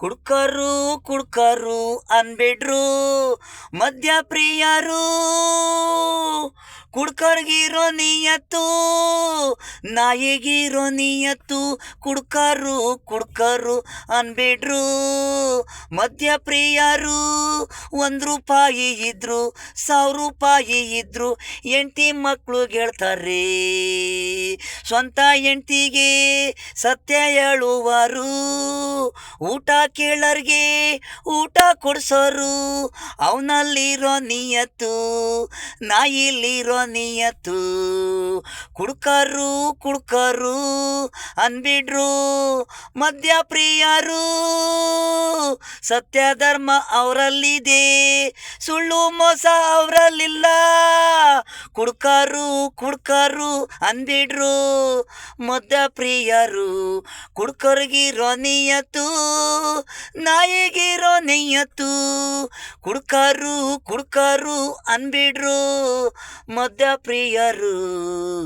ಕುಡ್ಕರು ಕುಡ್ಕರು ಅನ್ಬಿಡ್ರು ಮದ್ಯ ಪ್ರಿಯರು ಕುಡ್ಕರ್ಗಿರೋ ನಿಯತ್ತು ನಾಯಿಗಿರೋ ನಿಯತ್ತು ಕುಡ್ಕರು ಕುಡ್ಕರು ಅನ್ಬಿಡ್ರು ಮದ್ಯ ಪ್ರಿಯರು 1 ರೂಪಾಯಿ ಇದ್ರು 1000 ರೂಪಾಯಿ ಇದ್ರು ಹೆಂಡ್ತಿ ಮಕ್ಕಳು ಗೆಳ್ತಾರೆ ಸ್ವಂತ ಹೆಂಡ್ತಿಗೆ ಸತ್ಯ ಹೇಳುವರು ಊಟ ಕೇಳರ್ಗೆ ಊಟ ಕೊಡ್ಸೋರು ಅವನಲ್ಲಿರೋ ನಿಯತ್ತು ನಾಯಿಲಿರೋ ನಿಯತ್ತು ಕುಡ್ಕರು ಕುಡ್ಕರು ಅನ್ಬಿಡ್ರು ಮದ್ಯ ಪ್ರಿಯರು ಸತ್ಯ ಧರ್ಮ ಅವರಲ್ಲಿದೆ ಸುಳ್ಳು ಮೋಸ ಅವರಲ್ಲಿಲ್ಲ ಕುಡ್ಕರು ಕುಡ್ಕರು ಅನ್ಬಿಡ್ರು ಮದ್ಯ ಪ್ರಿಯರು ಕುಡ್ಕರ್ಗಿರೋ ನಿಯತ್ತು ನಾಯಿಗಿರೋ ನಿಯತ್ತು ಕುಡ್ಕರು ಕುಡ್ಕರು ಅನ್ಬಿಡ್ರು ಮದ್ಯ ಪ್ರಿಯರು.